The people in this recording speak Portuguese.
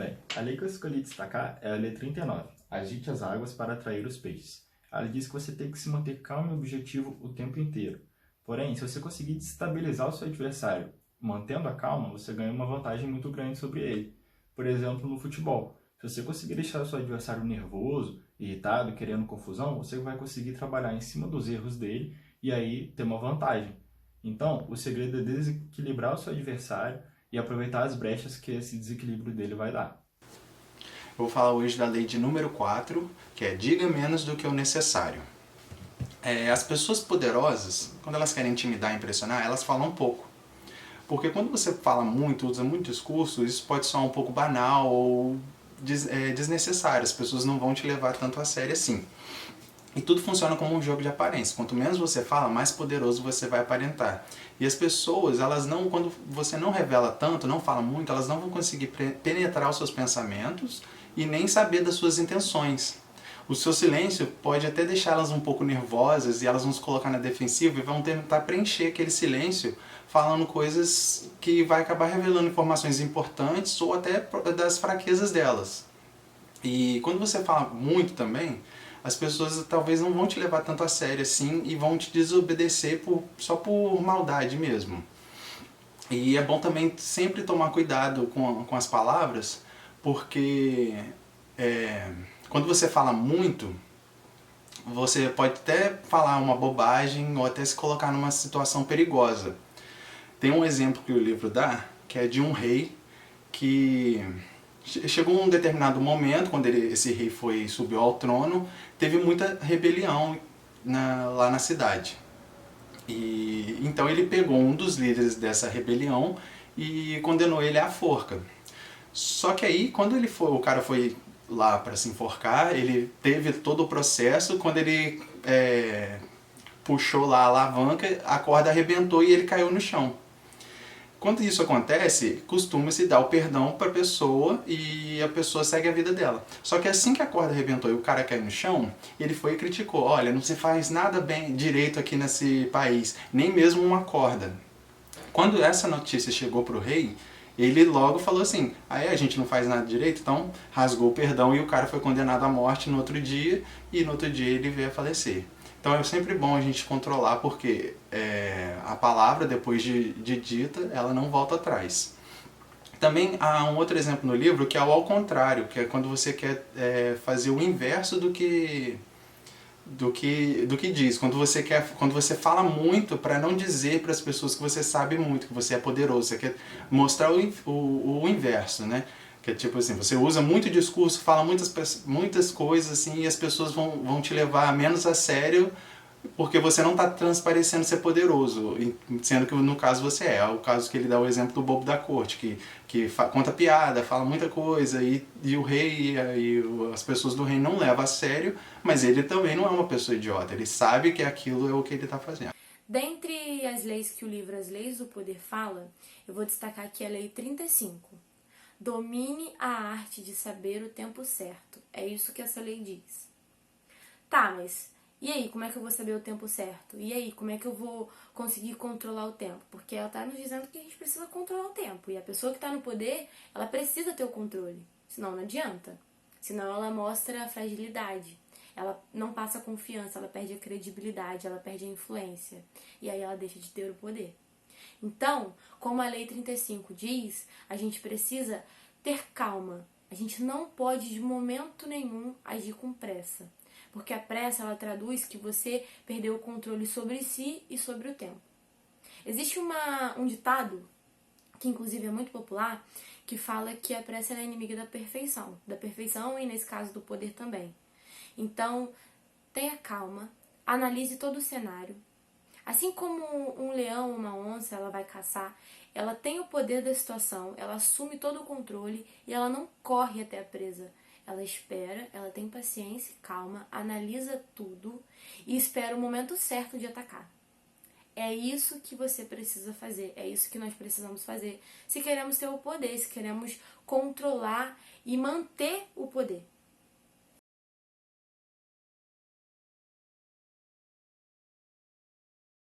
Bem, a lei que eu escolhi destacar é a Lei 39, agite as águas para atrair os peixes. Ela diz que você tem que se manter calmo e objetivo o tempo inteiro. Porém, se você conseguir destabilizar o seu adversário mantendo a calma, você ganha uma vantagem muito grande sobre ele. Por exemplo, no futebol. Se você conseguir deixar o seu adversário nervoso, irritado, querendo confusão, você vai conseguir trabalhar em cima dos erros dele e aí ter uma vantagem. Então, o segredo é desequilibrar o seu adversário e aproveitar as brechas que esse desequilíbrio dele vai dar. Eu vou falar hoje da lei de número 4, que é diga menos do que o necessário. As pessoas poderosas, quando elas querem intimidar e impressionar, elas falam pouco. Porque quando você fala muito, usa muito discurso, isso pode soar um pouco banal ou desnecessário. As pessoas não vão te levar tanto a sério assim. E tudo funciona como um jogo de aparência. Quanto menos você fala, mais poderoso você vai aparentar. E as pessoas, elas não, quando você não revela tanto, não fala muito, elas não vão conseguir penetrar os seus pensamentos e nem saber das suas intenções. O seu silêncio pode até deixá-las um pouco nervosas e elas vão se colocar na defensiva e vão tentar preencher aquele silêncio falando coisas que vai acabar revelando informações importantes ou até das fraquezas delas. E quando você fala muito também, as pessoas talvez não vão te levar tanto a sério assim e vão te desobedecer só por maldade mesmo. E é bom também sempre tomar cuidado com as palavras, porque quando você fala muito, você pode até falar uma bobagem ou até se colocar numa situação perigosa. Tem um exemplo que o livro dá, que é de um rei que chegou um determinado momento, quando esse rei subiu ao trono, teve muita rebelião lá na cidade. E então ele pegou um dos líderes dessa rebelião e condenou ele à forca. Só que aí, quando o cara foi lá para se enforcar, ele teve todo o processo. Quando ele puxou lá a alavanca, a corda arrebentou e ele caiu no chão. Quando isso acontece, costuma-se dar o perdão para a pessoa e a pessoa segue a vida dela. Só que assim que a corda arrebentou e o cara caiu no chão, ele foi e criticou: olha, não se faz nada bem direito aqui nesse país, nem mesmo uma corda. Quando essa notícia chegou para o rei, ele logo falou assim: a gente não faz nada direito? Então rasgou o perdão e o cara foi condenado à morte no outro dia, e no outro dia ele veio a falecer. Então é sempre bom a gente controlar, porque a palavra, depois de dita, ela não volta atrás. Também há um outro exemplo no livro que é o ao contrário, que é quando você quer fazer o inverso do que diz. Quando você fala muito para não dizer para as pessoas que você sabe muito, que você é poderoso. Você quer mostrar o inverso, né? Que é tipo assim, você usa muito discurso, fala muitas coisas assim, e as pessoas vão te levar menos a sério porque você não está transparecendo ser poderoso, sendo que no caso você é. É o caso que ele dá o exemplo do bobo da corte, que conta piada, fala muita coisa, e o rei e as pessoas do reino não levam a sério, mas ele também não é uma pessoa idiota, ele sabe que aquilo é o que ele está fazendo. Dentre as leis que o livro As Leis do Poder fala, eu vou destacar aqui a Lei 35. Domine a arte de saber o tempo certo. É isso que essa lei diz. Tá, mas e aí, como é que eu vou saber o tempo certo? E aí, como é que eu vou conseguir controlar o tempo? Porque ela tá nos dizendo que a gente precisa controlar o tempo. E a pessoa que está no poder, ela precisa ter o controle. Senão não adianta. Senão ela mostra a fragilidade. Ela não passa confiança, ela perde a credibilidade, ela perde a influência. E aí ela deixa de ter o poder. Então, como a Lei 35 diz, a gente precisa ter calma. A gente não pode, de momento nenhum, agir com pressa. Porque a pressa, ela traduz que você perdeu o controle sobre si e sobre o tempo. Existe um ditado, que inclusive é muito popular, que fala que a pressa é inimiga da perfeição. Da perfeição e, nesse caso, do poder também. Então, tenha calma, analise todo o cenário. Assim como um leão ou uma onça, ela vai caçar, ela tem o poder da situação, ela assume todo o controle e ela não corre até a presa. Ela espera, ela tem paciência, calma, analisa tudo e espera o momento certo de atacar. É isso que você precisa fazer, é isso que nós precisamos fazer se queremos ter o poder, se queremos controlar e manter o poder.